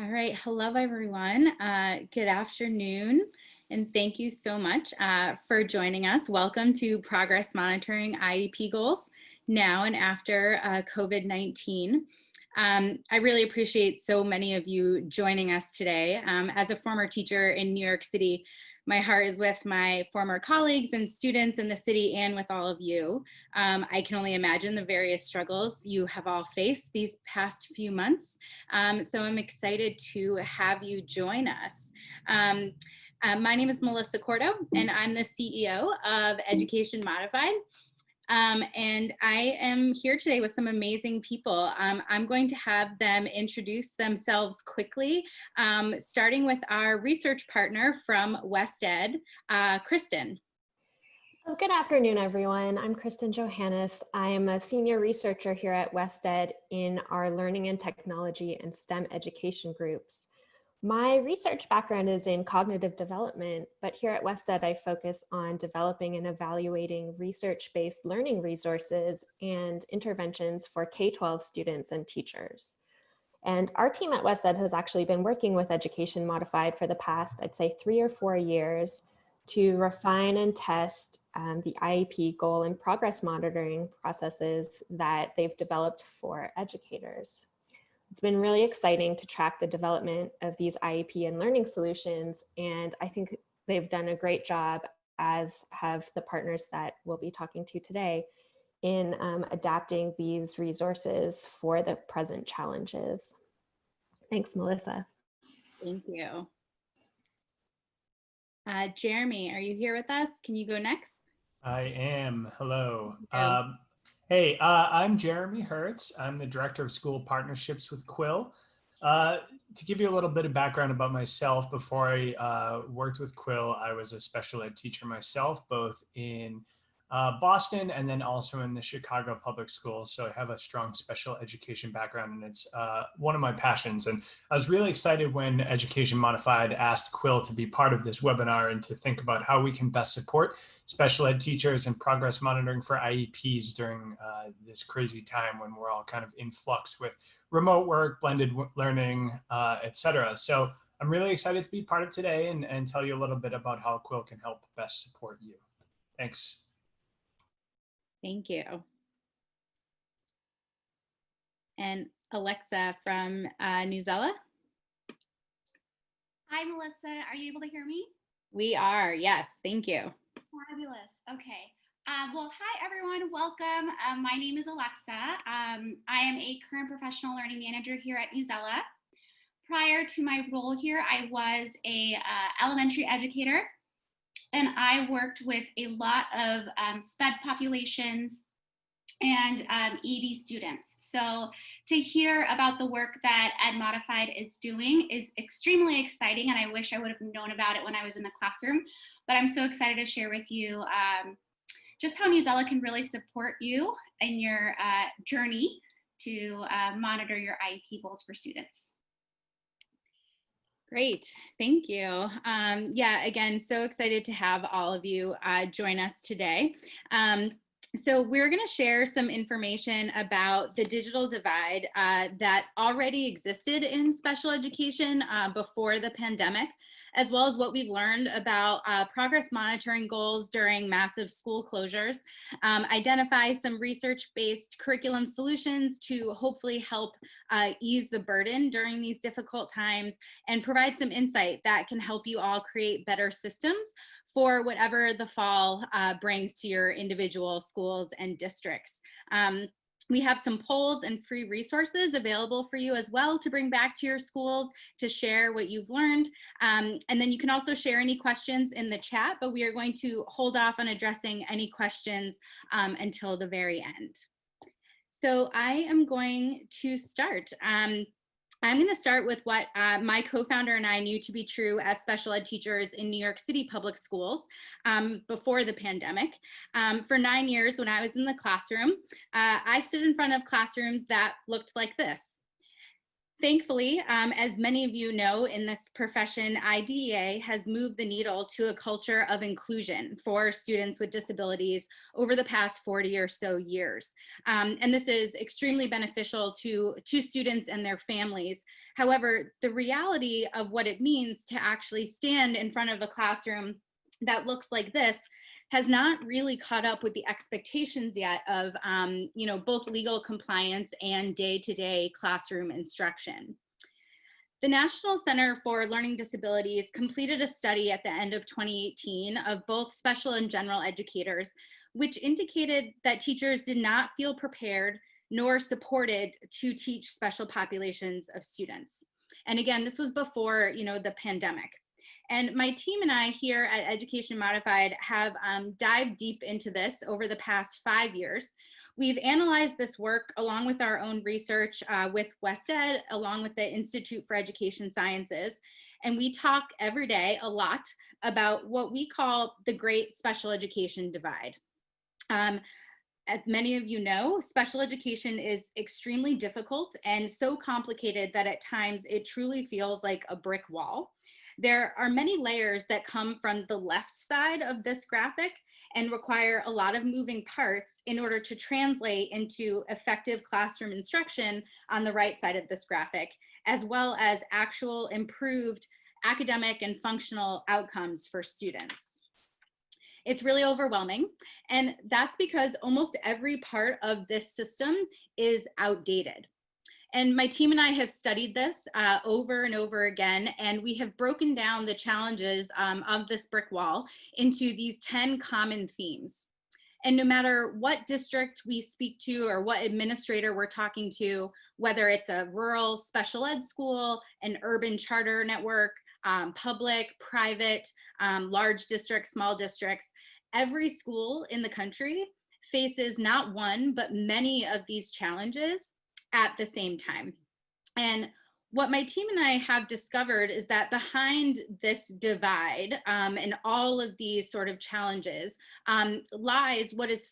All right, hello everyone. Good afternoon, and thank you so much for joining us. Welcome to Progress Monitoring IEP Goals now and after COVID-19. I really appreciate so many of you joining us today. As a former teacher in New York City, my heart is with my former colleagues and students in the city and with all of you. I can only imagine the various struggles you have all faced these past few months. So I'm excited to have you join us. My name is Melissa Cordo, and I'm the CEO of Education Modified. And I am here today with some amazing people. I'm going to have them introduce themselves quickly, starting with our research partner from West Ed, Kristen. Good afternoon, everyone. I'm Kristen Johannes. I am a senior researcher here at West Ed in our Learning and Technology and STEM education groups. My research background is in cognitive development, but here at West Ed, I focus on developing and evaluating research-based learning resources and interventions for K-12 students and teachers. And our team at West Ed has actually been working with Education Modified for the past, I'd say, 3 or 4 years to refine and test the IEP goal and progress monitoring processes that they've developed for educators. It's been really exciting to track the development of these IEP and learning solutions, and I think they've done a great job, as have the partners that we'll be talking to today, in adapting these resources for the present challenges. Thanks, Melissa. Thank you. Jeremy, are you here with us? Can you go next? I am. Hello. Oh. Hey, I'm Jeremy Hertz. I'm the Director of School Partnerships with Quill. To give you a little bit of background about myself, before I worked with Quill, I was a special ed teacher myself, both in Boston and then also in the Chicago public schools. So I have a strong special education background, and it's one of my passions. And I was really excited when Education Modified asked Quill to be part of this webinar and to think about how we can best support special ed teachers and progress monitoring for IEPs during this crazy time when we're all kind of in flux with remote work, blended learning, et cetera. So I'm really excited to be part of today and tell you a little bit about how Quill can help best support you. Thanks. Thank you. And Alexa from Newsela. Hi, Melissa. Are you able to hear me? We are, yes, thank you. Fabulous. Okay. Well, hi, everyone. Welcome. My name is Alexa. I am a current professional learning manager here at Newsela. Prior to my role here, I was a elementary educator, and I worked with a lot of SPED populations and ED students. So to hear about the work that Ed Modified is doing is extremely exciting, and I wish I would have known about it when I was in the classroom. But I'm so excited to share with you just how Newsela can really support you in your journey to monitor your IEP goals for students. Great, thank you. Yeah, again, so excited to have all of you join us today. So we're going to share some information about the digital divide that already existed in special education before the pandemic, as well as what we've learned about progress monitoring goals during massive school closures, identify some research-based curriculum solutions to hopefully help ease the burden during these difficult times, and provide some insight that can help you all create better systems for whatever the fall brings to your individual schools and districts. We have some polls and free resources available for you as well to bring back to your schools to share what you've learned. And then you can also share any questions in the chat, but we are going to hold off on addressing any questions until the very end. So I am going to start. I'm going to start with what my co-founder and I knew to be true as special ed teachers in New York City public schools before the pandemic. For 9 years, when I was in the classroom, I stood in front of classrooms that looked like this. Thankfully, as many of you know in this profession, IDEA has moved the needle to a culture of inclusion for students with disabilities over the past 40 or so years. And this is extremely beneficial to students and their families. However, the reality of what it means to actually stand in front of a classroom that looks like this has not really caught up with the expectations yet of both legal compliance and day-to-day classroom instruction. The National Center for Learning Disabilities completed a study at the end of 2018 of both special and general educators, which indicated that teachers did not feel prepared nor supported to teach special populations of students. And again, this was before the pandemic. And my team and I here at Education Modified have dived deep into this over the past 5 years. We've analyzed this work along with our own research with WestEd, along with the Institute for Education Sciences. And we talk every day a lot about what we call the Great Special Education Divide. As many of you know, special education is extremely difficult and so complicated that at times it truly feels like a brick wall. There are many layers that come from the left side of this graphic and require a lot of moving parts in order to translate into effective classroom instruction on the right side of this graphic, as well as actual improved academic and functional outcomes for students. It's really overwhelming, and that's because almost every part of this system is outdated. And my team and I have studied this over and over again, and we have broken down the challenges of this brick wall into these 10 common themes. And no matter what district we speak to or what administrator we're talking to, whether it's a rural special ed school, an urban charter network, public, private, large districts, small districts, every school in the country faces not one, but many of these challenges at the same time. And what my team and I have discovered is that behind this divide and all of these sort of challenges lies what is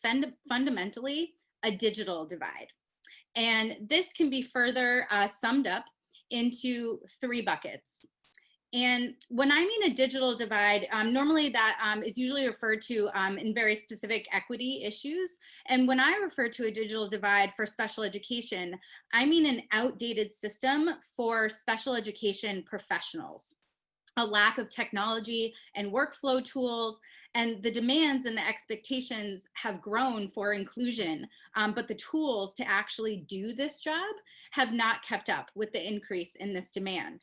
fundamentally a digital divide. And this can be further summed up into 3 buckets. And when I mean a digital divide, normally that is usually referred to in very specific equity issues. And when I refer to a digital divide for special education, I mean an outdated system for special education professionals, a lack of technology and workflow tools, and the demands and the expectations have grown for inclusion, but the tools to actually do this job have not kept up with the increase in this demand.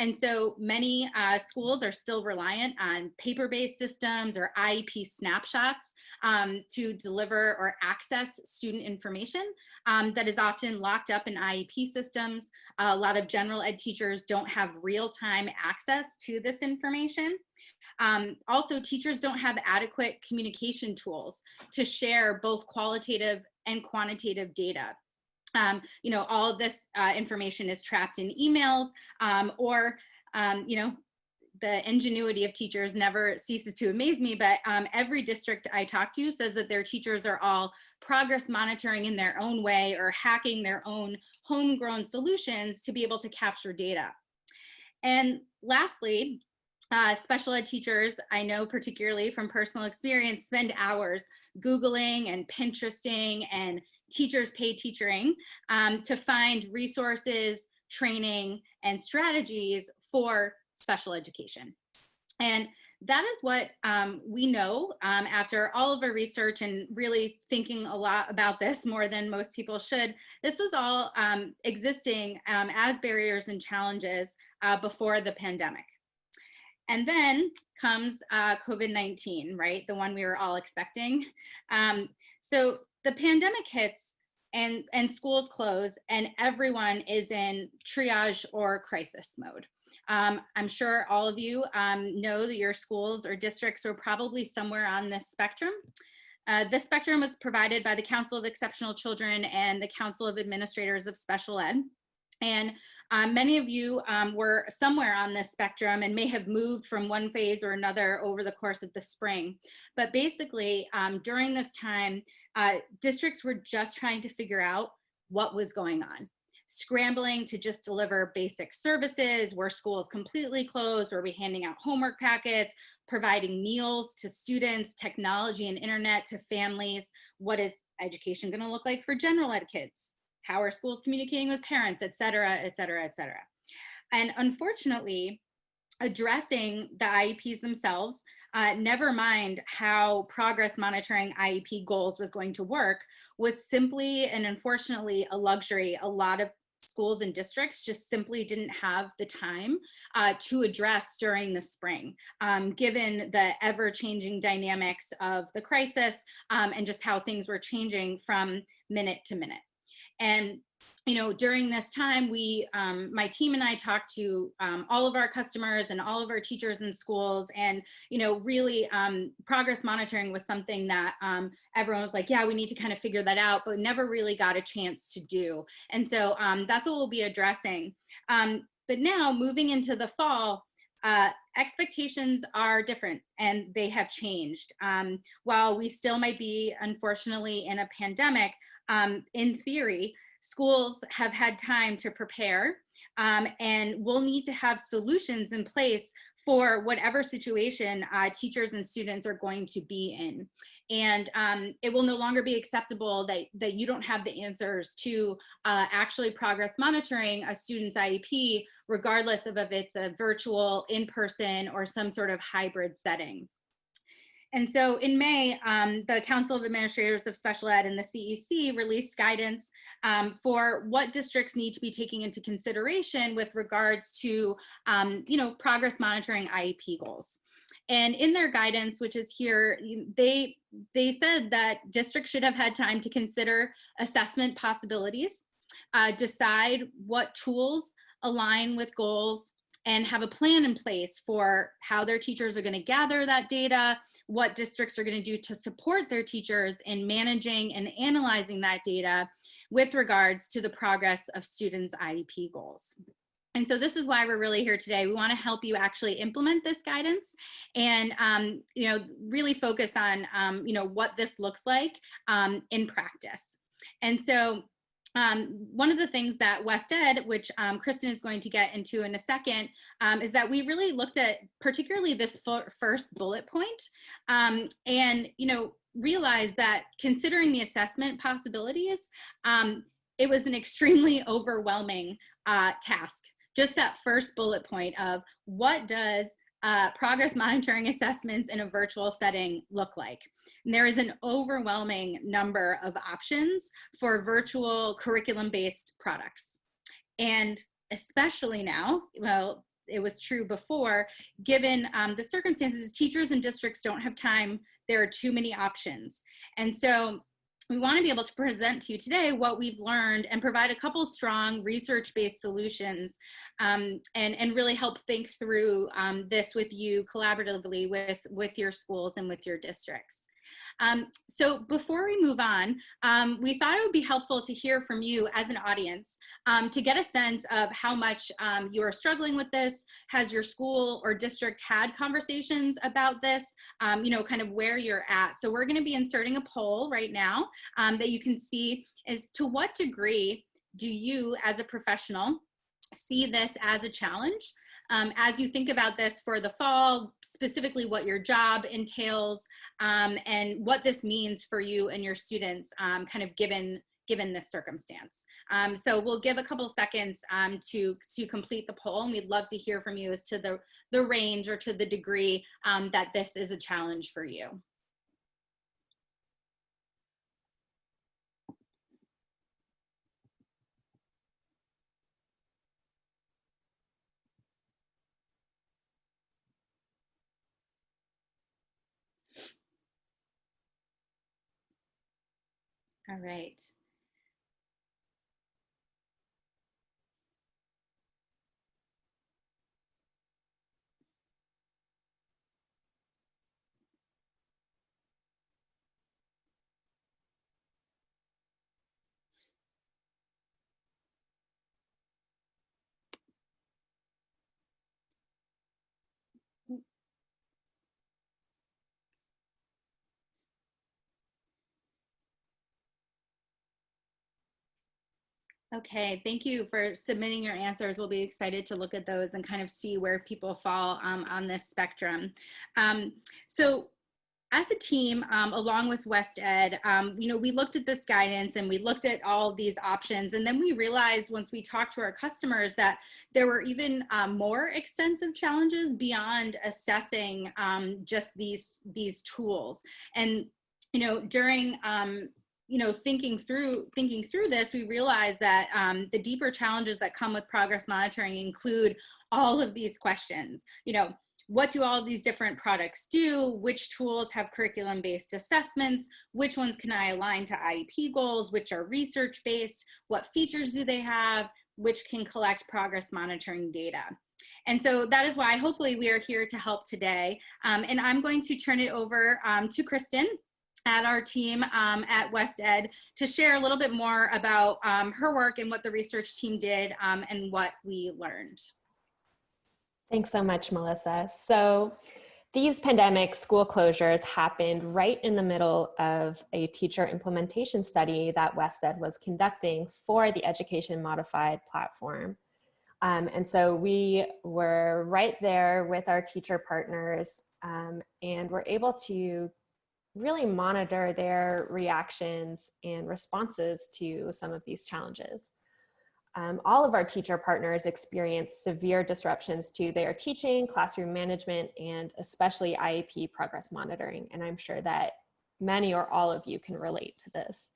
And so many schools are still reliant on paper-based systems or IEP snapshots to deliver or access student information that is often locked up in IEP systems. A lot of general ed teachers don't have real-time access to this information. Also, teachers don't have adequate communication tools to share both qualitative and quantitative data. All of this information is trapped in emails or, the ingenuity of teachers never ceases to amaze me, but every district I talk to says that their teachers are all progress monitoring in their own way or hacking their own homegrown solutions to be able to capture data. And lastly, special ed teachers, I know particularly from personal experience, spend hours Googling and Pinteresting and teachers pay teachering to find resources, training, and strategies for special education. And that is what we know after all of our research and really thinking a lot about this more than most people should. This was all existing as barriers and challenges before the pandemic. And then comes COVID-19, right? The one we were all expecting. So the pandemic hits and schools close and everyone is in triage or crisis mode. I'm sure all of you know that your schools or districts are probably somewhere on this spectrum. This spectrum was provided by the Council of Exceptional Children and the Council of Administrators of Special Ed. And many of you were somewhere on this spectrum and may have moved from one phase or another over the course of the spring. But basically, during this time, districts were just trying to figure out what was going on. scrambling to just deliver basic services? Were schools completely closed? Were we handing out homework packets, providing meals to students, technology and internet to families? What is education going to look like for general ed kids? How are schools communicating with parents, et cetera, et cetera, et cetera? And unfortunately, addressing the IEPs themselves, never mind how progress monitoring IEP goals was going to work, was simply and unfortunately a luxury a lot of schools and districts just simply didn't have the time to address during the spring, given the ever-changing dynamics of the crisis and just how things were changing from minute to minute. And during this time, my team and I talked to all of our customers and all of our teachers in schools, and really progress monitoring was something that everyone was like, yeah, we need to kind of figure that out, but never really got a chance to do. And so that's what we'll be addressing. But now moving into the fall, expectations are different and they have changed. While we still might be, unfortunately, in a pandemic, in theory, schools have had time to prepare, and we'll need to have solutions in place for whatever situation teachers and students are going to be in. And it will no longer be acceptable that you don't have the answers to actually progress monitoring a student's IEP, regardless of if it's a virtual, in-person, or some sort of hybrid setting. And so in May, the Council of Administrators of Special Ed and the CEC released guidance for what districts need to be taking into consideration with regards to, progress monitoring IEP goals. And in their guidance, which is here, they said that districts should have had time to consider assessment possibilities, decide what tools align with goals, and have a plan in place for how their teachers are going to gather that data, what districts are going to do to support their teachers in managing and analyzing that data with regards to the progress of students' IEP goals. And so this is why we're really here today. We want to help you actually implement this guidance and, really focus on, what this looks like in practice. And so one of the things that West Ed, which Kristen is going to get into in a second, is that we really looked at particularly this first bullet point, and realized that considering the assessment possibilities, it was an extremely overwhelming task. Just that first bullet point of what does progress monitoring assessments in a virtual setting look like? And there is an overwhelming number of options for virtual curriculum-based products. And especially now, well, it was true before, given the circumstances, teachers and districts don't have time. There are too many options. And so we want to be able to present to you today what we've learned and provide a couple strong research-based solutions and really help think through this with you collaboratively with your schools and with your districts. So before we move on, we thought it would be helpful to hear from you as an audience to get a sense of how much you are struggling with this. Has your school or district had conversations about this? Kind of where you're at. So we're going to be inserting a poll right now that you can see is to what degree do you as a professional see this as a challenge? As you think about this for the fall, specifically what your job entails and what this means for you and your students, kind of given this circumstance. So we'll give a couple seconds to complete the poll, and we'd love to hear from you as to the range or to the degree that this is a challenge for you. All right. Okay, thank you for submitting your answers. We'll be excited to look at those and kind of see where people fall on this spectrum. So as a team, along with West Ed, we looked at this guidance and we looked at all of these options. And then we realized once we talked to our customers that there were even more extensive challenges beyond assessing just these tools. And, during thinking through this, we realized that the deeper challenges that come with progress monitoring include all of these questions. What do all of these different products do? Which tools have curriculum-based assessments? Which ones can I align to IEP goals? Which are research-based? What features do they have? Which can collect progress monitoring data? And so that is why hopefully we are here to help today. And I'm going to turn it over to Kristen at our team at West Ed to share a little bit more about her work and what the research team did and what we learned. Thanks so much, Melissa. So these pandemic school closures happened right in the middle of a teacher implementation study that West Ed was conducting for the Education Modified platform. And so we were right there with our teacher partners and were able to really monitor their reactions and responses to some of these challenges. All of our teacher partners experienced severe disruptions to their teaching, classroom management, and especially IEP progress monitoring. And I'm sure that many or all of you can relate to this.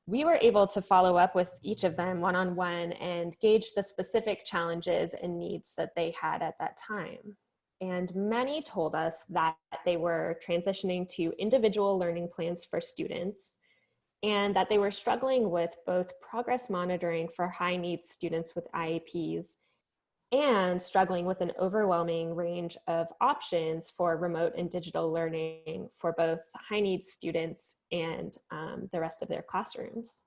We were able to follow up with each of them one-on-one and gauge the specific challenges and needs that they had at that time. And many told us that they were transitioning to individual learning plans for students and that they were struggling with both progress monitoring for high needs students with IEPs and struggling with an overwhelming range of options for remote and digital learning for both high needs students and the rest of their classrooms.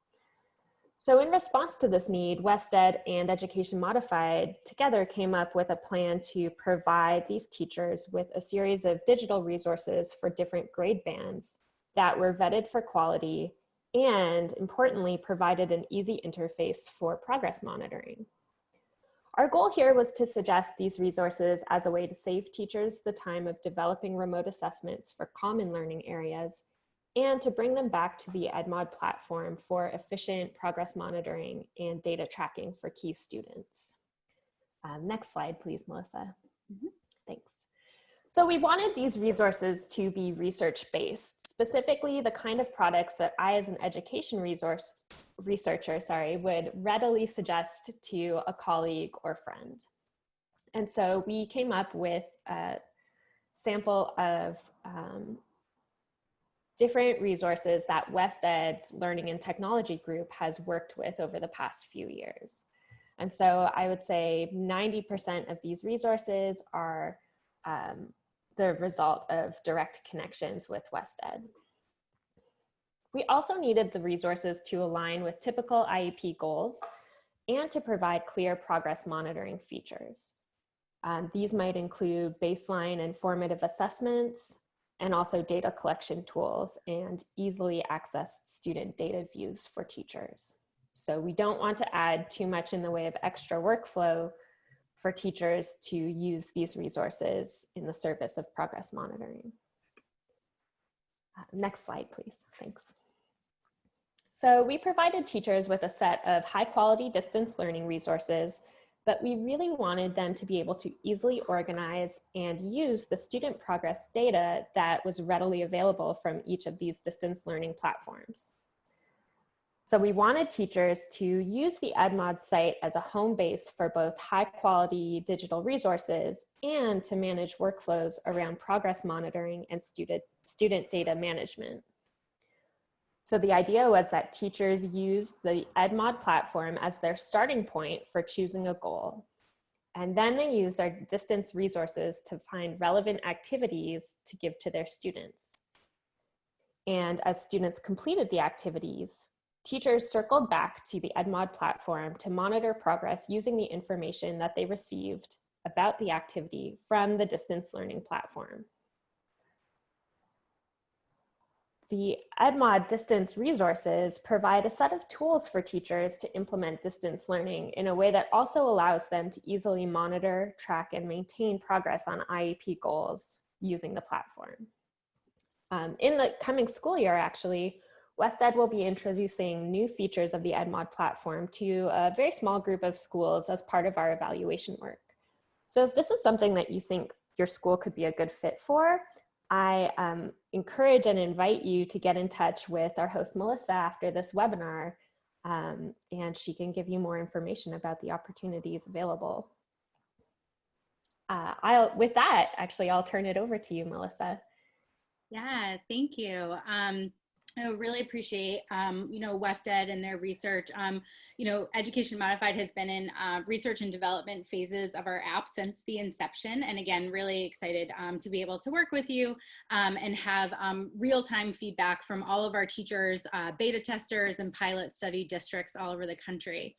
So in response to this need, West Ed and Education Modified together came up with a plan to provide these teachers with a series of digital resources for different grade bands that were vetted for quality and, importantly, provided an easy interface for progress monitoring. Our goal here was to suggest these resources as a way to save teachers the time of developing remote assessments for common learning areas and to bring them back to the EdMod platform for efficient progress monitoring and data tracking for key students. Next slide, please, Melissa. Thanks. So we wanted these resources to be research-based, specifically the kind of products that I, as an education researcher, would readily suggest to a colleague or friend. And so we came up with a sample of different resources that West Ed's Learning and Technology group has worked with over the past few years. And so I would say 90% of these resources are the result of direct connections with West Ed. We also needed the resources to align with typical IEP goals and to provide clear progress monitoring features. These might include baseline and formative assessments, and also data collection tools and easily accessed student data views for teachers. So we don't want to add too much in the way of extra workflow for teachers to use these resources in the service of progress monitoring. Next slide, please. Thanks. So we provided teachers with a set of high quality distance learning resources, but we really wanted them to be able to easily organize and use the student progress data that was readily available from each of these distance learning platforms. So we wanted teachers to use the EdMod site as a home base for both high quality digital resources and to manage workflows around progress monitoring and student data management. So the idea was that teachers used the EdMod platform as their starting point for choosing a goal. And then they used our distance resources to find relevant activities to give to their students. And as students completed the activities, teachers circled back to the EdMod platform to monitor progress using the information that they received about the activity from the distance learning platform. the EdMod distance resources provide a set of tools for teachers to implement distance learning in a way that also allows them to easily monitor, track, and maintain progress on IEP goals using the platform. In the coming school year, actually, WestEd will be introducing new features of the EdMod platform to a very small group of schools as part of our evaluation work. So if this is something that you think your school could be a good fit for, I encourage and invite you to get in touch with our host, Melissa, after this webinar, and she can give you more information about the opportunities available. With that, actually, I'll turn it over to you, Melissa. Yeah, thank you. I really appreciate, WestEd and their research. Education Modified has been in research and development phases of our app since the inception. And again, really excited to be able to work with you and have real-time feedback from all of our teachers, beta testers, and pilot study districts all over the country.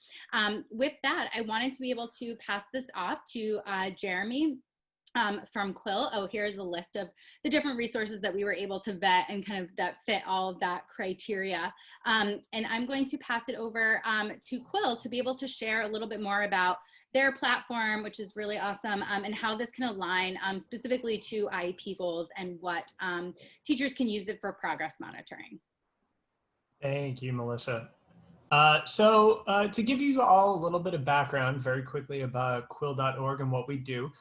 With that, I wanted to be able to pass this off to Jeremy from Quill. Oh, here's a list of the different resources that we were able to vet and kind of that fit all of that criteria. And I'm going to pass it over to Quill to be able to share a little bit more about their platform, which is really awesome, and how this can align specifically to IEP goals and what teachers can use it for progress monitoring. Thank you, Melissa. To give you all a little bit of background very quickly about quill.org and what we do,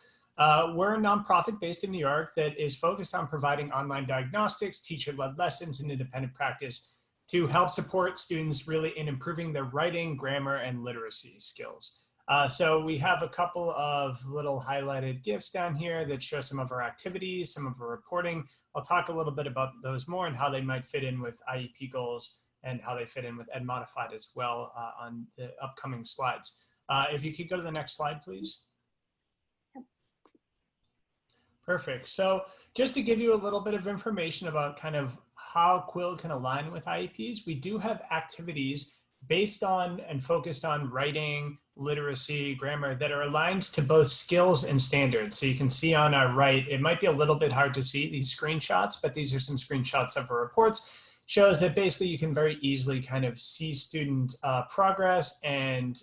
we're a nonprofit based in New York that is focused on providing online diagnostics, teacher-led lessons, and independent practice to help support students really in improving their writing, grammar, and literacy skills. So we have a couple of little highlighted GIFs down here that show some of our activities, some of our reporting. I'll talk a little bit about those more and how they might fit in with IEP goals and how they fit in with Ed Modified as well on the upcoming slides. If you could go to the next slide, please. Perfect. So just to give you a little bit of information about kind of how Quill can align with IEPs, we do have activities based on and focused on writing, literacy, grammar that are aligned to both skills and standards. So you can see on our right, it might be a little bit hard to see these screenshots, but these are some screenshots of our reports. Shows that basically you can very easily kind of see student progress and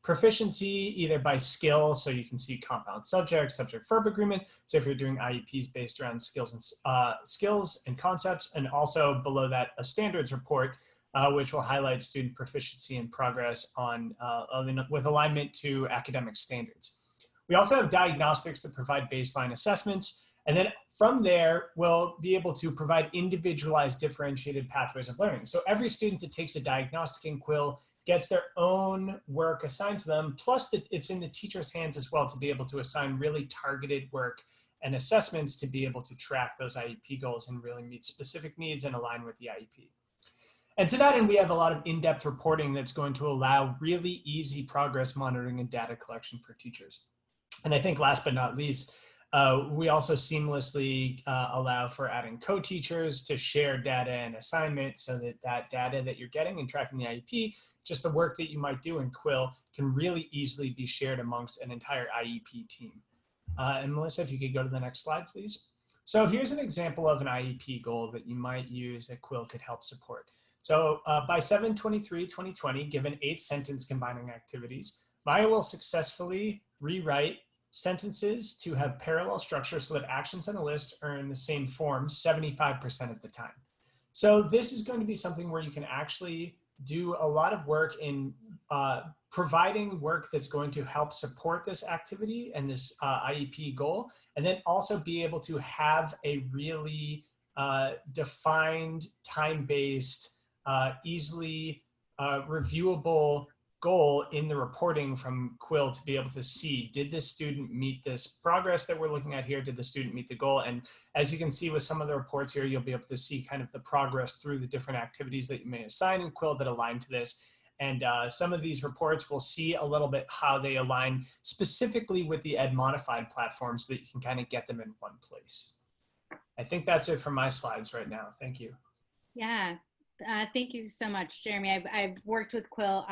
proficiency either by skill, so you can see compound subject, subject-verb agreement. So if you're doing IEPs based around skills and concepts, and also below that a standards report, which will highlight student proficiency and progress on with alignment to academic standards. We also have diagnostics that provide baseline assessments. And then from there, we'll be able to provide individualized differentiated pathways of learning. So every student that takes a diagnostic in Quill gets their own work assigned to them, plus it's in the teacher's hands as well to be able to assign really targeted work and assessments to be able to track those IEP goals and really meet specific needs and align with the IEP. And to that end, we have a lot of in-depth reporting that's going to allow really easy progress monitoring and data collection for teachers. And I think last but not least, we also seamlessly allow for adding co-teachers to share data and assignments so that that data that you're getting and tracking the IEP, just the work that you might do in Quill, can really easily be shared amongst an entire IEP team. And Melissa, if you could go to the next slide, please. So here's an example of an IEP goal that you might use that Quill could help support. So by 7/23/2020, given 8 sentence combining activities, Maya will successfully rewrite sentences to have parallel structure so that actions on a list are in the same form 75% of the time. So this is going to be something where you can actually do a lot of work in providing work that's going to help support this activity and this IEP goal, and then also be able to have a really defined, time-based, easily reviewable goal in the reporting from Quill to be able to see, did this student meet this progress that we're looking at here? Did the student meet the goal? And as you can see with some of the reports here, you'll be able to see kind of the progress through the different activities that you may assign in Quill that align to this. And some of these reports will see a little bit how they align specifically with the Ed Modified platform so that you can kind of get them in one place. I think that's it for my slides right now. Thank you. Yeah, thank you so much, Jeremy. I've worked with Quill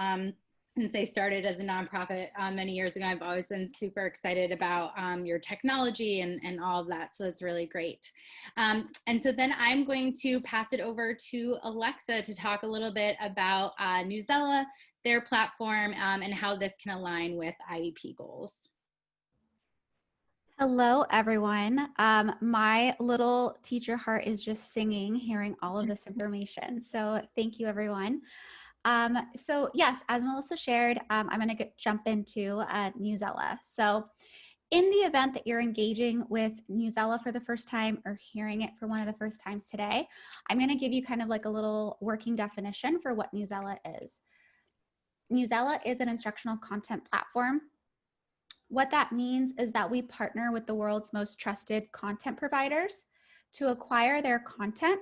since they started as a nonprofit many years ago. I've always been super excited about your technology and all of that. So it's really great. And so then I'm going to pass it over to Alexa to talk a little bit about Newsela, their platform, and how this can align with IEP goals. Hello, everyone. My little teacher heart is just singing, hearing all of this information. So thank you, everyone. So yes, as Melissa shared, I'm going to jump into Newsela. So in the event that you're engaging with Newsela for the first time or hearing it for one of the first times today, I'm going to give you kind of like a little working definition for what Newsela is. Newsela is an instructional content platform. What that means is that we partner with the world's most trusted content providers to acquire their content,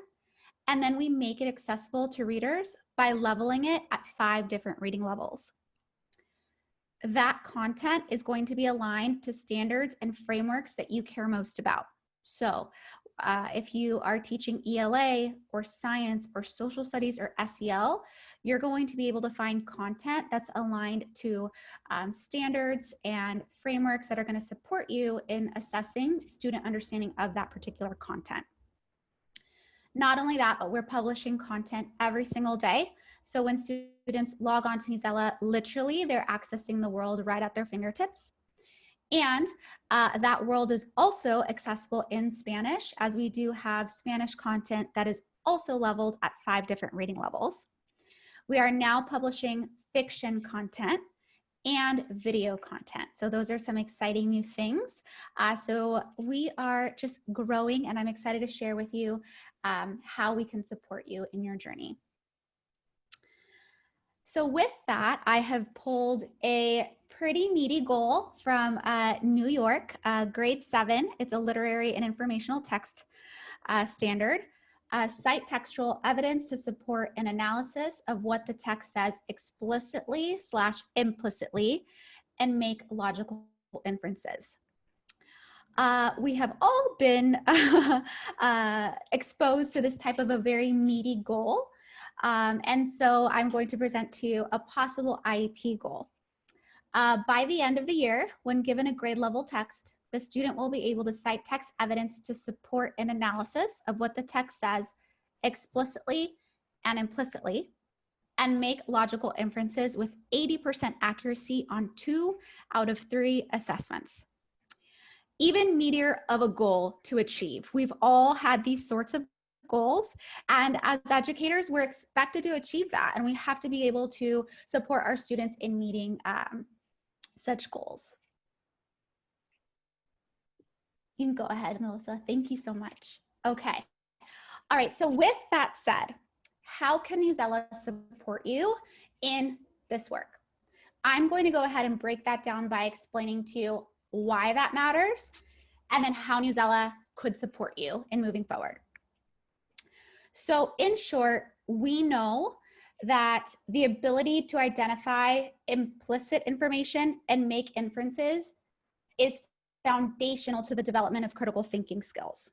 and then we make it accessible to readers by leveling it at 5 different reading levels. That content is going to be aligned to standards and frameworks that you care most about. So if you are teaching ELA or science or social studies or SEL, you're going to be able to find content that's aligned to standards and frameworks that are going to support you in assessing student understanding of that particular content. Not only that, but we're publishing content every single day. So when students log on to Newsela, literally they're accessing the world right at their fingertips. And that world is also accessible in Spanish, as we do have Spanish content that is also leveled at 5 different reading levels. We are now publishing fiction content and video content. So those are some exciting new things. So we are just growing, and I'm excited to share with you how we can support you in your journey. So with that, I have pulled a pretty meaty goal from New York, grade 7. It's a literary and informational text standard. Cite textual evidence to support an analysis of what the text says explicitly/implicitly and make logical inferences. We have all been exposed to this type of a very meaty goal. And so I'm going to present to you a possible IEP goal. By the end of the year, when given a grade level text, the student will be able to cite text evidence to support an analysis of what the text says explicitly and implicitly, and make logical inferences with 80% accuracy on 2 out of 3 assessments. Even meatier of a goal to achieve. We've all had these sorts of goals, and as educators, we're expected to achieve that, and we have to be able to support our students in meeting such goals. You can go ahead, Melissa. Thank you so much. Okay. All right, so with that said, how can Newsela support you in this work? I'm going to go ahead and break that down by explaining to you why that matters, and then how Newsela could support you in moving forward. So in short, we know that the ability to identify implicit information and make inferences is foundational to the development of critical thinking skills.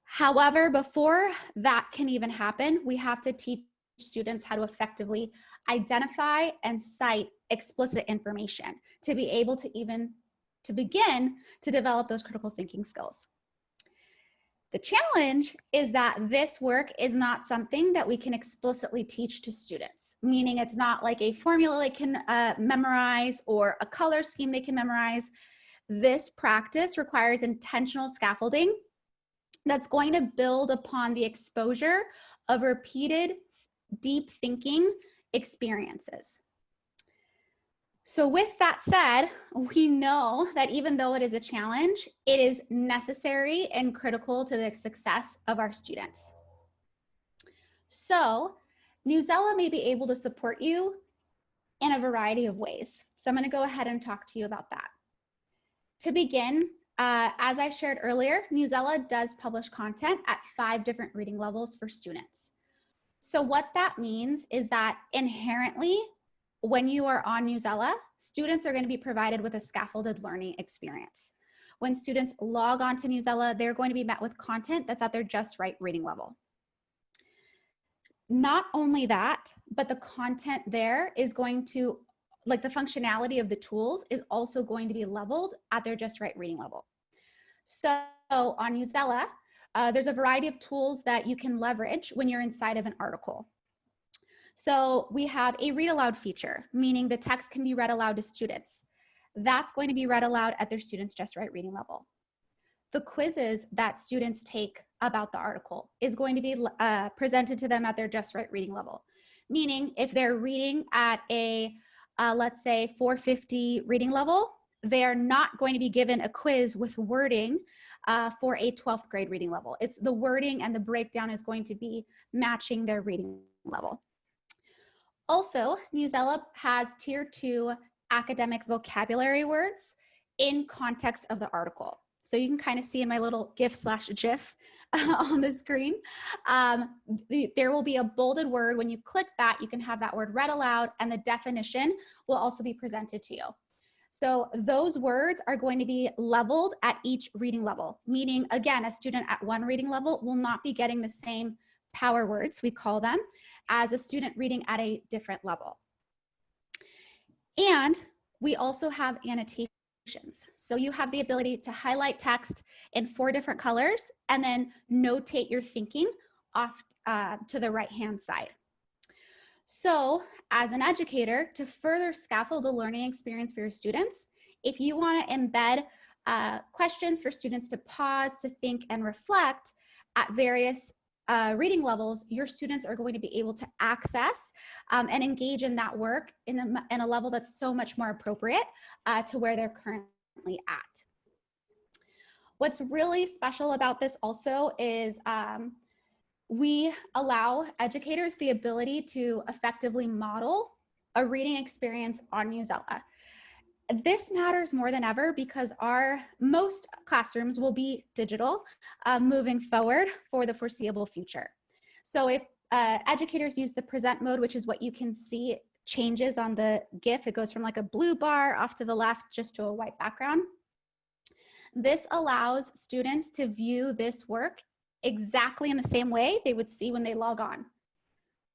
However, before that can even happen, we have to teach students how to effectively identify and cite explicit information to be able to begin to develop those critical thinking skills. The challenge is that this work is not something that we can explicitly teach to students, meaning it's not like a formula they can memorize or a color scheme they can memorize. This practice requires intentional scaffolding that's going to build upon the exposure of repeated deep thinking experiences. So with that said, we know that even though it is a challenge, it is necessary and critical to the success of our students. So Newsela may be able to support you in a variety of ways. So I'm going to go ahead and talk to you about that. To begin, as I shared earlier, Newsela does publish content at 5 different reading levels for students. So what that means is that inherently, when you are on Newsela, students are going to be provided with a scaffolded learning experience. When students log on to Newsela, they're going to be met with content that's at their just right reading level. Not only that, but the content there is going to, like the functionality of the tools is also going to be leveled at their just right reading level. So on Newsela, there's a variety of tools that you can leverage when you're inside of an article. So we have a read aloud feature, meaning the text can be read aloud to students. That's going to be read aloud at their students' just right reading level. The quizzes that students take about the article is going to be presented to them at their just right reading level. Meaning if they're reading at a, let's say 450 reading level, they're not going to be given a quiz with wording for a 12th grade reading level. It's the wording and the breakdown is going to be matching their reading level. Also, Newsela has tier 2 academic vocabulary words in context of the article. So you can kind of see in my little GIF/GIF on the screen, there will be a bolded word. When you click that, you can have that word read aloud and the definition will also be presented to you. So those words are going to be leveled at each reading level, meaning again, a student at one reading level will not be getting the same power words, we call them, as a student reading at a different level. And we also have annotations. So you have the ability to highlight text in 4 different colors and then notate your thinking off to the right-hand side. So as an educator, to further scaffold the learning experience for your students, if you want to embed questions for students to pause, to think, and reflect at various reading levels, your students are going to be able to access and engage in that work in a level that's so much more appropriate to where they're currently at. What's really special about this also is we allow educators the ability to effectively model a reading experience on Newsela. This matters more than ever because most classrooms will be digital moving forward for the foreseeable future. So if educators use the present mode, which is what you can see changes on the GIF, it goes from like a blue bar off to the left just to a white background. This allows students to view this work exactly in the same way they would see when they log on.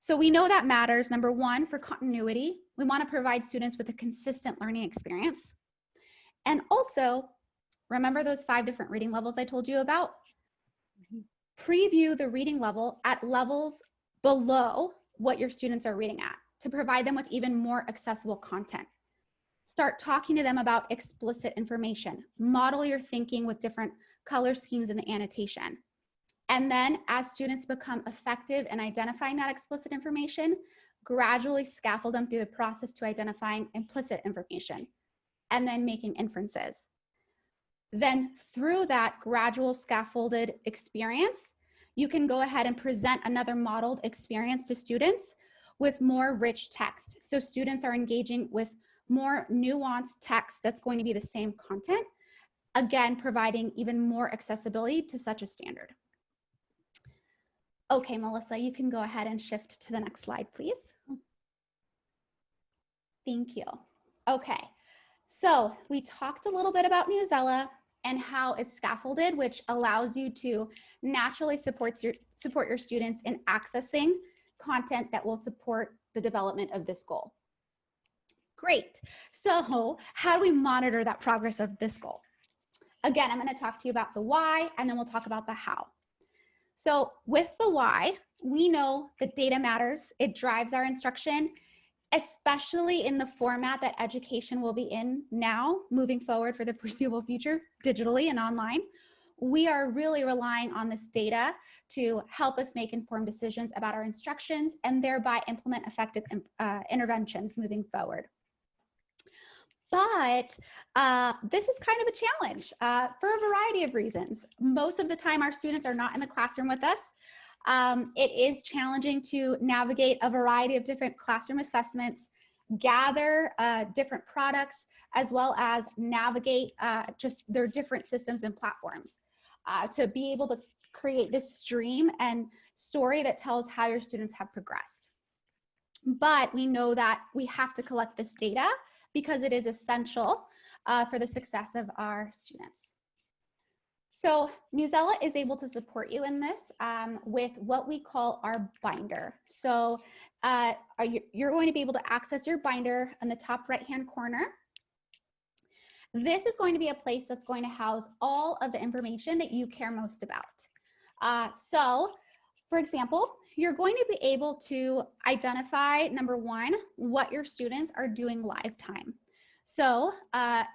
So we know that matters, number one, for continuity. We want to provide students with a consistent learning experience. And also, remember those 5 different reading levels I told you about? Preview the reading level at levels below what your students are reading at to provide them with even more accessible content. Start talking to them about explicit information. Model your thinking with different color schemes in the annotation. And then as students become effective in identifying that explicit information, gradually scaffold them through the process to identifying implicit information and then making inferences. Then through that gradual scaffolded experience, you can go ahead and present another modeled experience to students with more rich text. So students are engaging with more nuanced text that's going to be the same content, again, providing even more accessibility to such a standard. Okay, Melissa, you can go ahead and shift to the next slide, please. Thank you. Okay, so we talked a little bit about Newsela and how it's scaffolded, which allows you to naturally support your students in accessing content that will support the development of this goal. Great. So how do we monitor that progress of this goal? Again, I'm going to talk to you about the why, and then we'll talk about the how. So with the why, we know that data matters. It drives our instruction, especially in the format that education will be in now, moving forward for the foreseeable future, digitally and online. We are really relying on this data to help us make informed decisions about our instructions and thereby implement effective interventions moving forward. But this is kind of a challenge for a variety of reasons. Most of the time, our students are not in the classroom with us. It is challenging to navigate a variety of different classroom assessments, gather different products, as well as navigate just their different systems and platforms to be able to create this stream and story that tells how your students have progressed. But we know that we have to collect this data because it is essential for the success of our students. So Newsela is able to support you in this with what we call our binder. So you're going to be able to access your binder in the top right-hand corner. This is going to be a place that's going to house all of the information that you care most about. So, for example, you're going to be able to identify, number one, what your students are doing live time. So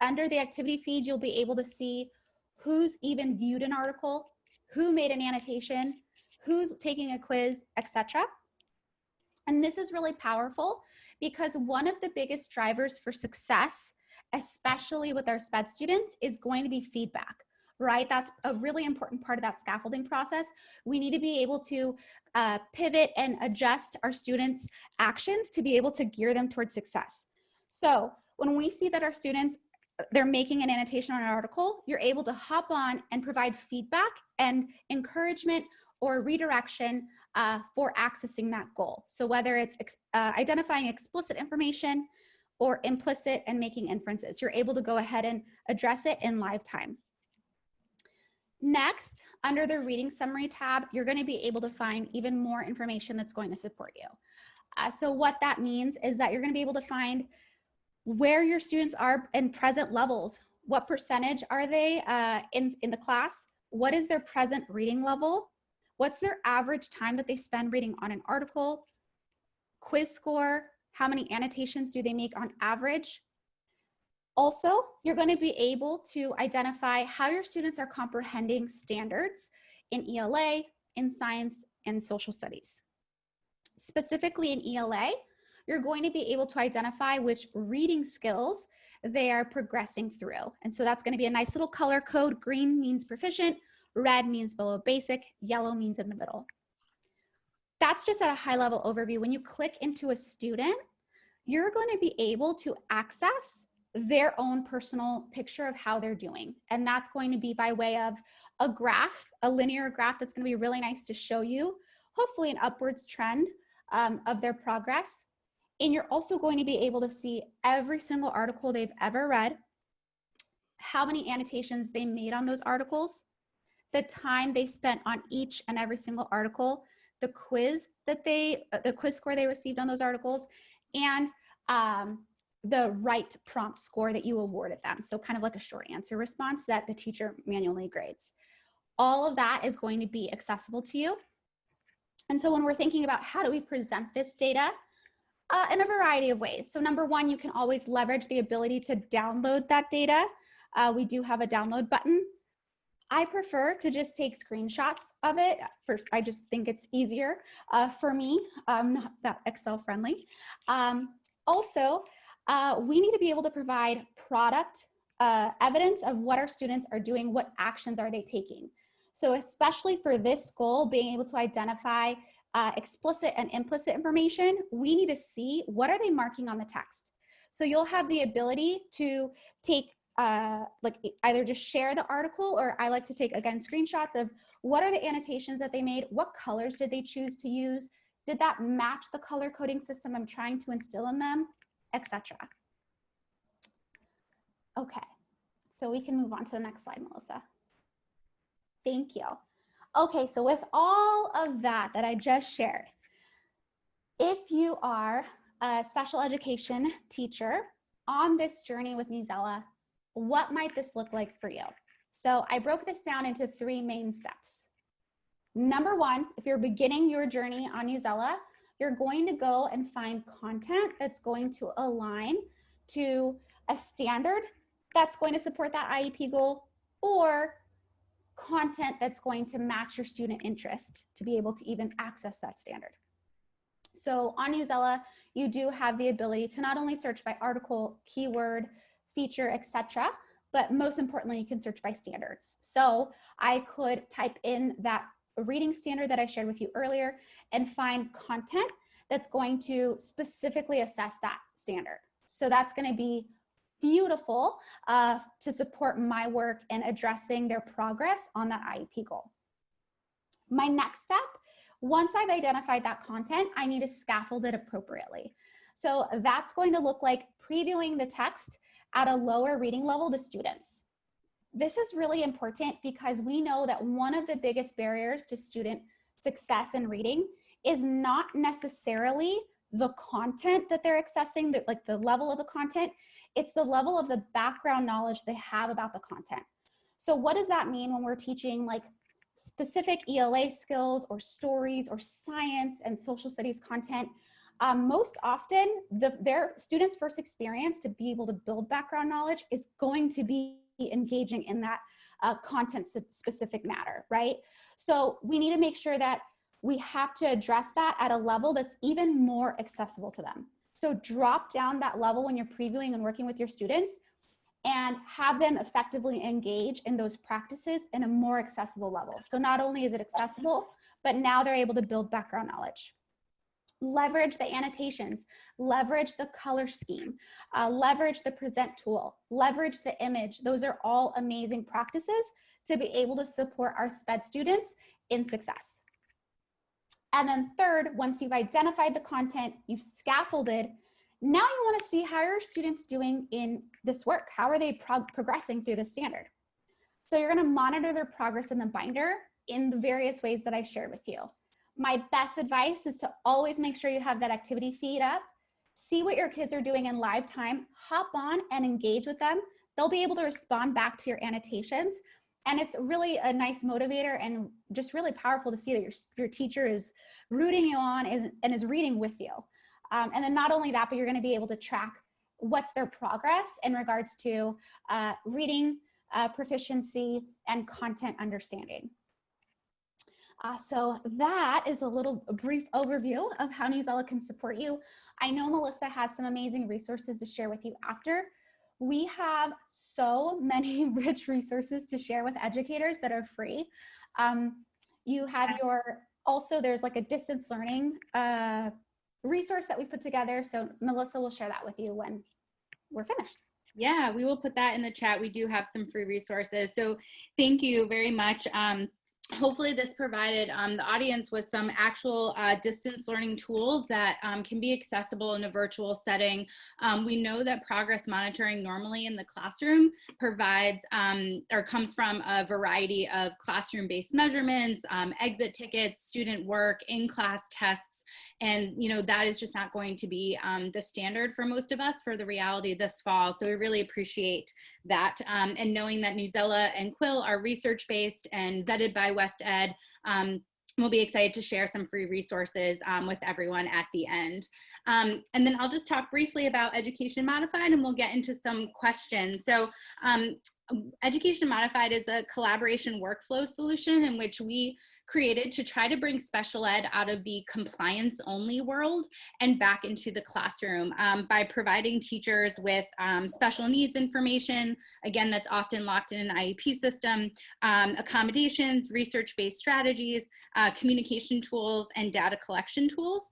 under the activity feed, you'll be able to see who's even viewed an article, who made an annotation, who's taking a quiz, etc. And this is really powerful because one of the biggest drivers for success, especially with our SPED students, is going to be feedback, right? That's a really important part of that scaffolding process. We need to be able to pivot and adjust our students' actions to be able to gear them towards success. So when we see that our students, they're making an annotation on an article, you're able to hop on and provide feedback and encouragement or redirection for accessing that goal. So whether it's identifying explicit information or implicit and making inferences, you're able to go ahead and address it in live time. Next, under the reading summary tab, you're going to be able to find even more information that's going to support you. So what that means is that you're going to be able to find where your students are in present levels. What percentage are they in the class? What is their present reading level? What's their average time that they spend reading on an article? Quiz score, how many annotations do they make on average? Also, you're going to be able to identify how your students are comprehending standards in ELA, in science, and social studies. Specifically in ELA, you're going to be able to identify which reading skills they are progressing through. And so that's going to be a nice little color code. Green means proficient, red means below basic, yellow means in the middle. That's just at a high level overview. When you click into a student, you're going to be able to access their own personal picture of how they're doing. And that's going to be by way of a graph, a linear graph that's going to be really nice to show you, hopefully an upwards trend of their progress. And you're also going to be able to see every single article they've ever read, how many annotations they made on those articles, the time they spent on each and every single article, the quiz score they received on those articles, and the right prompt score that you awarded them. So kind of like a short answer response that the teacher manually grades. All of that is going to be accessible to you. And so when we're thinking about how do we present this data, in a variety of ways. So number one, you can always leverage the ability to download that data. We do have a download button. I prefer to just take screenshots of it. First, I just think it's easier for me, not that Excel friendly. Also, we need to be able to provide product evidence of what our students are doing, what actions are they taking. So especially for this goal, being able to identify explicit and implicit information, we need to see what are they marking on the text. So you'll have the ability to take like either just share the article, or I like to take, again, screenshots of what are the annotations that they made, what colors did they choose to use, did that match the color coding system I'm trying to instill in them, etc. Okay, so we can move on to the next slide, Melissa. Thank you. Okay, so with all of that I just shared, if you are a special education teacher on this journey with Newsela, what might this look like for you? So I broke this down into 3 main steps. Number one, if you're beginning your journey on Newsela, you're going to go and find content that's going to align to a standard that's going to support that IEP goal, or content that's going to match your student interest to be able to even access that standard. So on Newsela, you do have the ability to not only search by article, keyword, feature, etc., but most importantly, you can search by standards. So I could type in that reading standard that I shared with you earlier and find content that's going to specifically assess that standard. So that's going to be beautiful to support my work in addressing their progress on that IEP goal. My next step, once I've identified that content, I need to scaffold it appropriately. So that's going to look like previewing the text at a lower reading level to students. this is really important because we know that one of the biggest barriers to student success in reading is not necessarily the content that they're accessing, like the level of the content, it's the level of the background knowledge they have about the content. So what does that mean when we're teaching like specific ELA skills or stories or science and social studies content? Most often, their students' first experience to be able to build background knowledge is going to be engaging in that content specific matter, right? So we need to make sure that we have to address that at a level that's even more accessible to them. So drop down that level when you're previewing and working with your students and have them effectively engage in those practices in a more accessible level. So not only is it accessible, but now they're able to build background knowledge. Leverage the annotations, leverage the color scheme, leverage the present tool, leverage the image. Those are all amazing practices to be able to support our SPED students in success. And then third, once you've identified the content, you've scaffolded, now you want to see how are students doing in this work? How are they progressing through the standard? So you're going to monitor their progress in the binder in the various ways that I shared with you. My best advice is to always make sure you have that activity feed up, see what your kids are doing in live time, hop on and engage with them. They'll be able to respond back to your annotations. And it's really a nice motivator and just really powerful to see that your teacher is rooting you on and is reading with you. And then not only that, but you're going to be able to track what's their progress in regards to reading proficiency and content understanding. So that is a brief overview of how Newsela can support you. I know Melissa has some amazing resources to share with you after. We have so many rich resources to share with educators that are free. You have there's like a distance learning resource that we put together. So Melissa will share that with you when we're finished. Yeah, we will put that in the chat. We do have some free resources. So thank you very much. Hopefully this provided the audience with some actual distance learning tools that can be accessible in a virtual setting. We know that progress monitoring normally in the classroom provides or comes from a variety of classroom-based measurements, exit tickets, student work, in-class tests, and that is just not going to be the standard for most of us for the reality this fall. So we really appreciate that. And knowing that Newsela and Quill are research-based and vetted by West Ed, we'll be excited to share some free resources with everyone at the end. And then I'll just talk briefly about Education Modified and we'll get into some questions. So Education Modified is a collaboration workflow solution in which we created to try to bring special ed out of the compliance only world and back into the classroom by providing teachers with special needs information, again, that's often locked in an IEP system, accommodations, research-based strategies, communication tools, and data collection tools,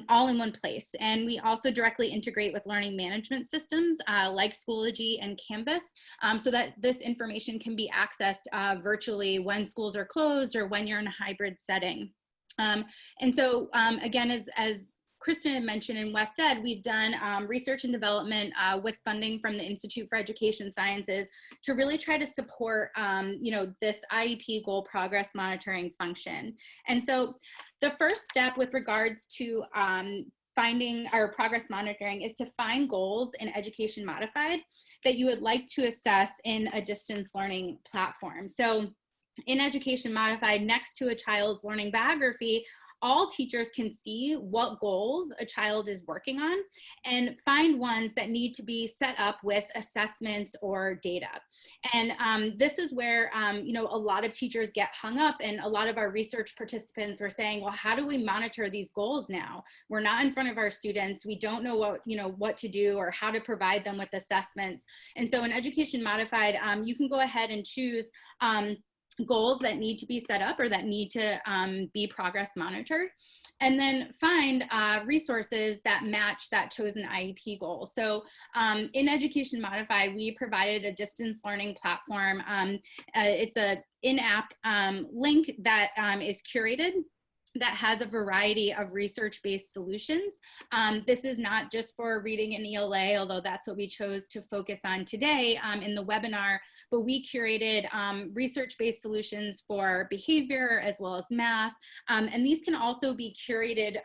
all in one place. And we also directly integrate with learning management systems like Schoology and Canvas so that this information can be accessed virtually when schools are closed or when you're in a hybrid setting. And so again, as Kristen had mentioned in West Ed, we've done research and development with funding from the Institute for Education Sciences to really try to support this IEP goal progress monitoring function. And so the first step with regards to finding our progress monitoring is to find goals in Education Modified that you would like to assess in a distance learning platform. So in Education Modified, next to a child's learning biography, all teachers can see what goals a child is working on and find ones that need to be set up with assessments or data. And this is where, a lot of teachers get hung up, and a lot of our research participants were saying, well, how do we monitor these goals now? We're not in front of our students. We don't know what to do or how to provide them with assessments. And so in Education Modified, you can go ahead and choose goals that need to be set up or that need to be progress monitored, and then find resources that match that chosen IEP goal. So in Education Modified, we provided a distance learning platform. It's a in-app link that is curated. that has a variety of research-based solutions. This is not just for reading and ELA, although that's what we chose to focus on today in the webinar, but we curated research-based solutions for behavior as well as math. And these can also be curated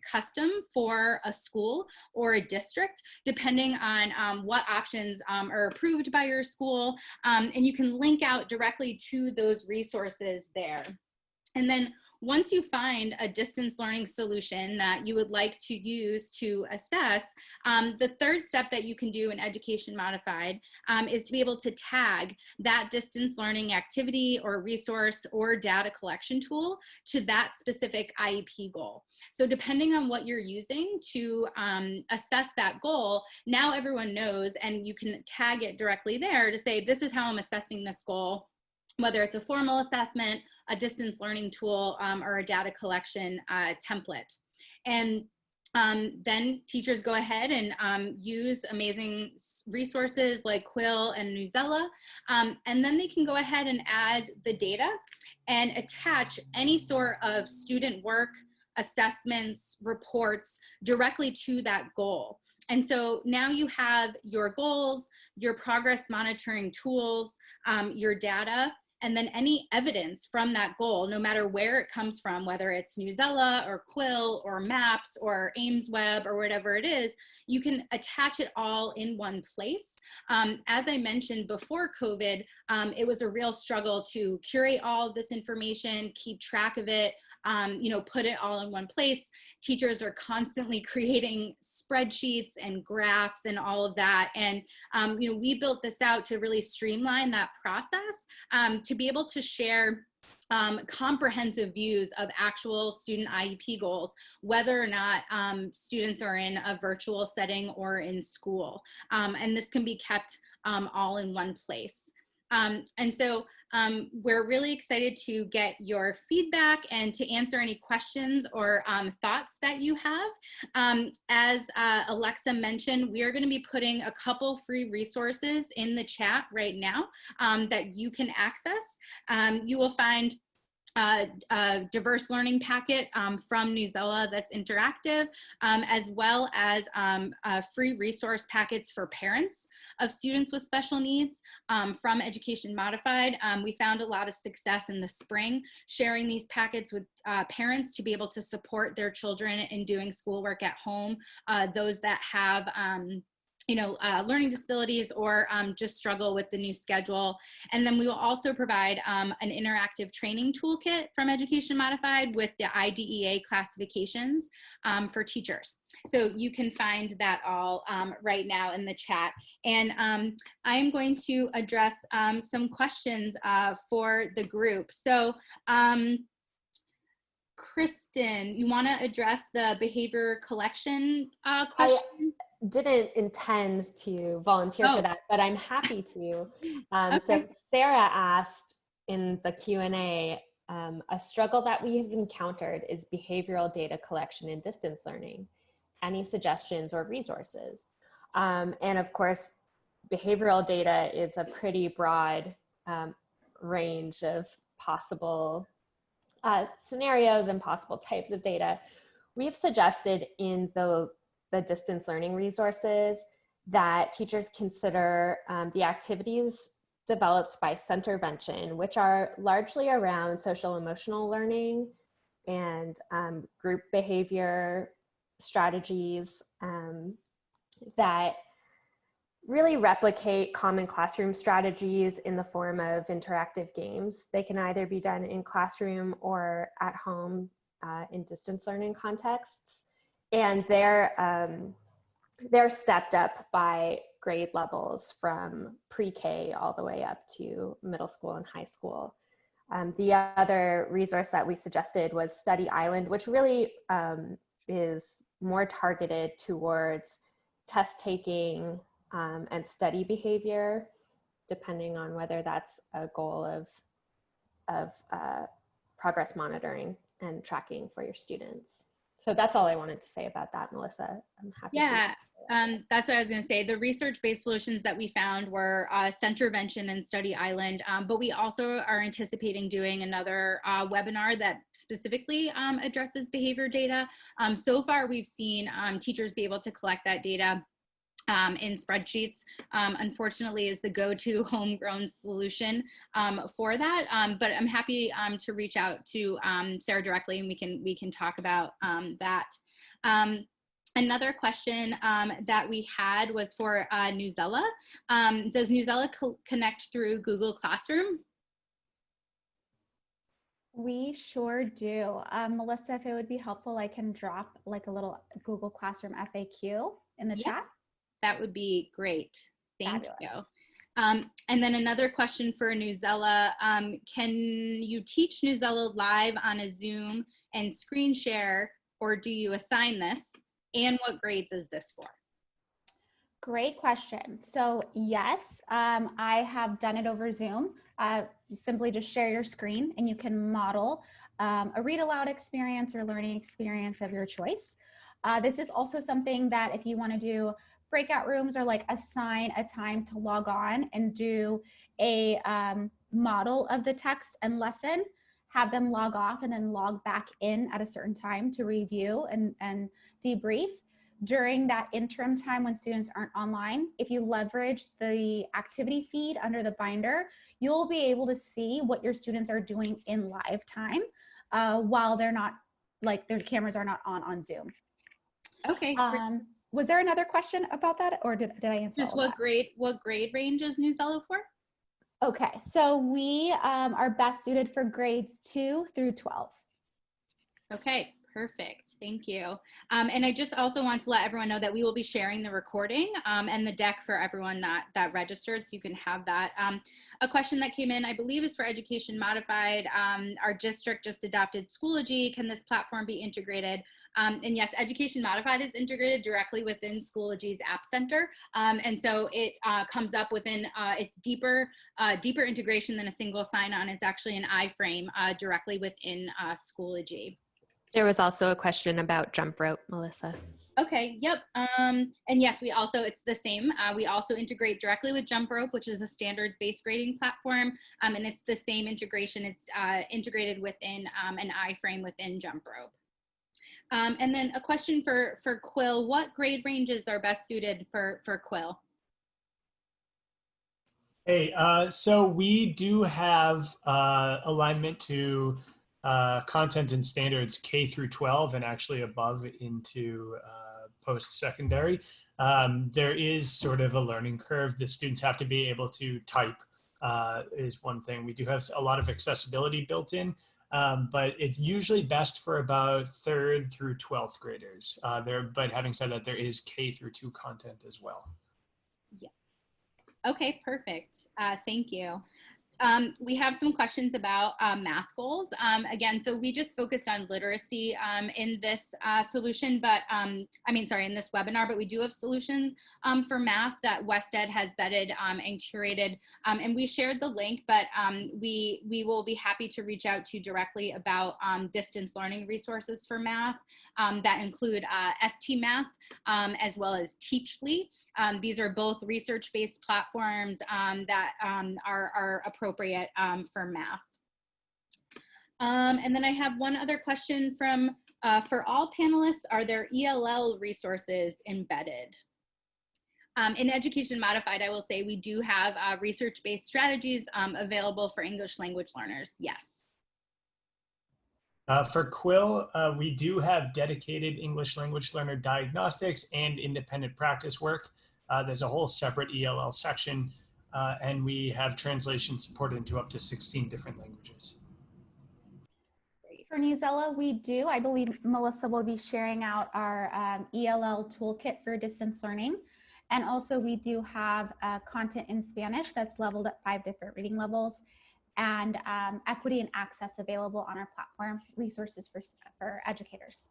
custom for a school or a district, depending on what options are approved by your school. And you can link out directly to those resources there. And then once you find a distance learning solution that you would like to use to assess, the third step that you can do in Education Modified is to be able to tag that distance learning activity or resource or data collection tool to that specific IEP goal. So depending on what you're using to assess that goal, now everyone knows, and you can tag it directly there to say, this is how I'm assessing this goal, whether it's a formal assessment, a distance learning tool, or a data collection template. And then teachers go ahead and use amazing resources like Quill and Newsela, and then they can go ahead and add the data and attach any sort of student work, assessments, reports directly to that goal. And so now you have your goals, your progress monitoring tools, your data, and then any evidence from that goal, no matter where it comes from, whether it's Newsela or Quill or Maps or AimsWeb or whatever it is, you can attach it all in one place. As I mentioned before COVID, it was a real struggle to curate all of this information, keep track of it, put it all in one place. Teachers are constantly creating spreadsheets and graphs and all of that. And, we built this out to really streamline that process, to be able to share comprehensive views of actual student IEP goals, whether or not students are in a virtual setting or in school. And this can be kept all in one place. And so we're really excited to get your feedback and to answer any questions or thoughts that you have. As Alexa mentioned, we are going to be putting a couple free resources in the chat right now that you can access. You will find a diverse learning packet from Newsela that's interactive, as well as free resource packets for parents of students with special needs from Education Modified. We found a lot of success in the spring sharing these packets with parents to be able to support their children in doing schoolwork at home, those that have learning disabilities or just struggle with the new schedule. And then we will also provide an interactive training toolkit from Education Modified with the IDEA classifications for teachers. So you can find that all right now in the chat. And I'm going to address some questions for the group. So Kristen, you want to address the behavior collection question? Didn't intend to volunteer for that, but I'm happy to. Okay. So Sarah asked in the Q&A, a struggle that we have encountered is behavioral data collection in distance learning. Any suggestions or resources? And of course, behavioral data is a pretty broad range of possible scenarios and possible types of data. We've suggested in the distance learning resources that teachers consider the activities developed by Centervention, which are largely around social emotional learning and group behavior strategies that really replicate common classroom strategies in the form of interactive games. They can either be done in classroom or at home in distance learning contexts. And they're stepped up by grade levels from pre-K all the way up to middle school and high school. The other resource that we suggested was Study Island, which really is more targeted towards test taking and study behavior, depending on whether that's a goal of progress monitoring and tracking for your students. So that's all I wanted to say about that, Melissa. I'm happy. Yeah, that's what I was going to say. The research-based solutions that we found were Centervention and Study Island, but we also are anticipating doing another webinar that specifically addresses behavior data. So far, we've seen teachers be able to collect that data in spreadsheets, unfortunately, is the go-to homegrown solution for that. But I'm happy to reach out to Sarah directly, and we can talk about that. Another question that we had was for Newsela. Does Newsela connect through Google Classroom? We sure do. Melissa, if it would be helpful, I can drop like a little Google Classroom FAQ in the chat. That would be great. Thank Fabulous. you. And then another question for Newsela. Can you teach Newsela live on a Zoom and screen share, or do you assign this? And what grades is this for? Great question. So yes, I have done it over Zoom. You simply just share your screen and you can model a read aloud experience or learning experience of your choice. This is also something that if you want to do breakout rooms or like assign a time to log on and do a model of the text and lesson, have them log off and then log back in at a certain time to review and debrief. During that interim time when students aren't online, if you leverage the activity feed under the binder, you'll be able to see what your students are doing in live time while they're not, like their cameras are not on Zoom. Okay. Was there another question about that, or did I answer Just all of that? What grade range is Newsela for? Okay, so we are best suited for grades 2 through 12. Okay, perfect. Thank you. And I just also want to let everyone know that we will be sharing the recording and the deck for everyone that registered, so you can have that. A question that came in, I believe, is for Education Modified. Our district just adopted Schoology. Can this platform be integrated? And yes, Education Modified is integrated directly within Schoology's App Center. And so it comes up within its deeper integration than a single sign-on. It's actually an iframe directly within Schoology. There was also a question about jump rope, Melissa. Okay, yep. And yes, it's the same. We also integrate directly with Jump Rope, which is a standards-based grading platform. And it's the same integration. It's integrated within an iframe within Jump Rope. And then a question for Quill. What grade ranges are best suited for Quill? Hey, so we do have alignment to content and standards K through 12 and actually above into post-secondary. There is sort of a learning curve. The students have to be able to type is one thing. We do have a lot of accessibility built in, but it's usually best for about 3rd through 12th graders. But having said that, there is K through 2 content as well. Yeah. Okay, perfect. Thank you. We have some questions about math goals. Again, so we just focused on literacy in this solution, but in this webinar, but we do have solutions for math that WestEd has vetted and curated. And we shared the link, but we will be happy to reach out to you directly about distance learning resources for math that include ST Math as well as Teachly. These are both research-based platforms that are appropriate for math. And then I have one other question from, for all panelists, are there ELL resources embedded? In Education Modified, I will say we do have research-based strategies available for English language learners, yes. For Quill, we do have dedicated English language learner diagnostics and independent practice work. There's a whole separate ELL section, and we have translation support into up to 16 different languages. For Newsela, we do. I believe Melissa will be sharing out our ELL toolkit for distance learning. And also we do have content in Spanish that's leveled at 5 different reading levels, and equity and access available on our platform, resources for educators.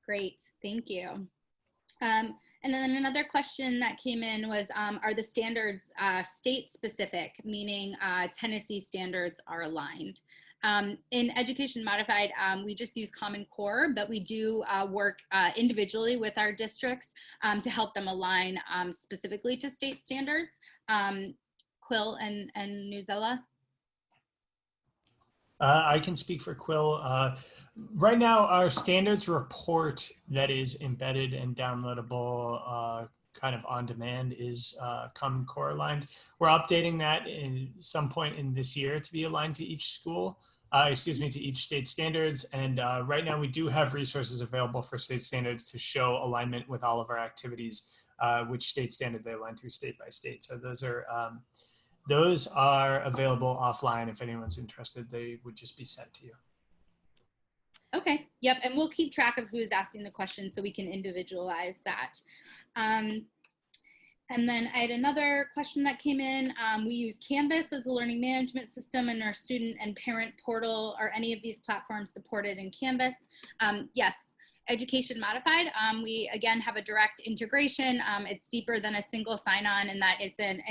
Great, thank you. And then another question that came in was, are the standards state specific, meaning Tennessee standards are aligned? In Education Modified, we just use Common Core, but we do work individually with our districts to help them align specifically to state standards. Quill and Newsela. I can speak for Quill. Right now, our standards report that is embedded and downloadable kind of on demand is Common Core aligned. We're updating that in some point in this year to be aligned to each school, to each state standards. And right now we do have resources available for state standards to show alignment with all of our activities, which state standard they align to state by state. So those are available offline. If anyone's interested, they would just be sent to you. Okay, yep, and we'll keep track of who's asking the question so we can individualize that. And then I had another question that came in. We use Canvas as a learning management system in our student and parent portal. Are any of these platforms supported in Canvas? Yes. Education Modified, we again have a direct integration. It's deeper than a single sign-on in that it's an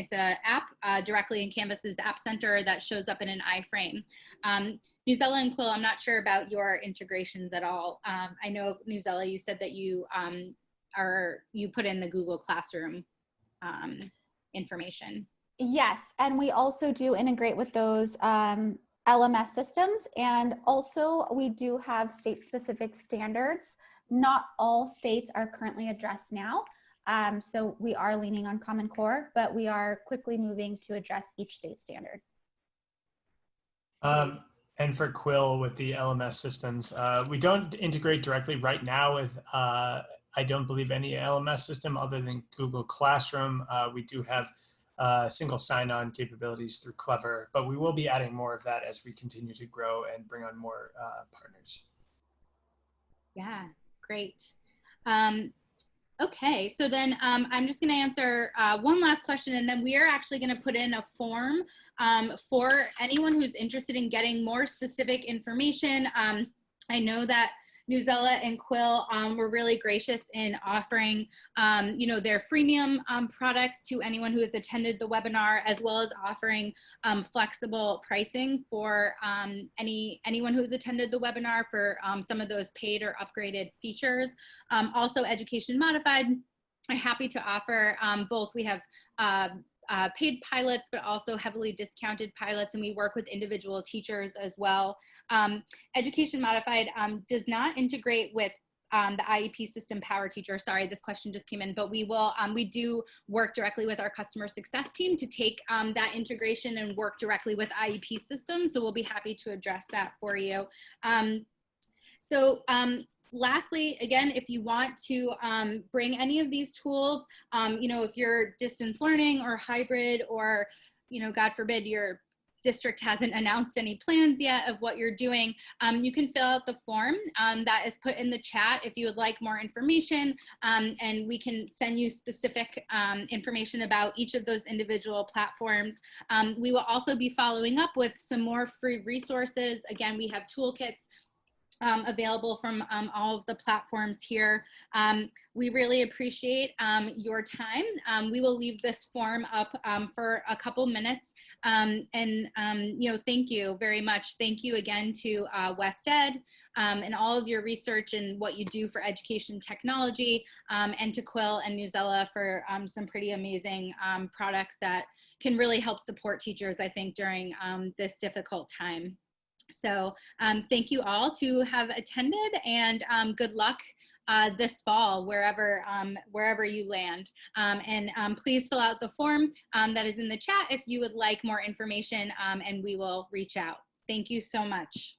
app directly in Canvas's App Center that shows up in an iframe. Newsela and Quill, I'm not sure about your integrations at all. I know Newsela, you said that you put in the Google Classroom information. Yes, and we also do integrate with those LMS systems, and also we do have state-specific standards. Not all states are currently addressed now, so we are leaning on Common Core, but we are quickly moving to address each state standard. And for Quill with the LMS systems, we don't integrate directly right now with, I don't believe, any LMS system other than Google Classroom. We do have single sign-on capabilities through Clever, but we will be adding more of that as we continue to grow and bring on more partners. Yeah, great. Okay, so then I'm just going to answer one last question, and then we are actually going to put in a form for anyone who's interested in getting more specific information. I know that Newsela and Quill were really gracious in offering, their freemium products to anyone who has attended the webinar, as well as offering flexible pricing for anyone who has attended the webinar for some of those paid or upgraded features. Also, Education Modified are happy to offer both. We have paid pilots, but also heavily discounted pilots, and we work with individual teachers as well. Education Modified does not integrate with the IEP system Power Teacher. Sorry, this question just came in, but we do work directly with our customer success team to take that integration and work directly with IEP systems. So we'll be happy to address that for you. Lastly, again, if you want to bring any of these tools, if you're distance learning or hybrid, or, God forbid, your district hasn't announced any plans yet of what you're doing, you can fill out the form that is put in the chat if you would like more information, and we can send you specific information about each of those individual platforms. We will also be following up with some more free resources. Again, we have toolkits available from all of the platforms here. We really appreciate your time. We will leave this form up for a couple minutes. Thank you very much. Thank you again to WestEd and all of your research and what you do for education technology, and to Quill and Newsela for some pretty amazing products that can really help support teachers, I think, during this difficult time. So thank you all to have attended, and good luck this fall, wherever you land. Please fill out the form that is in the chat if you would like more information, and we will reach out. Thank you so much.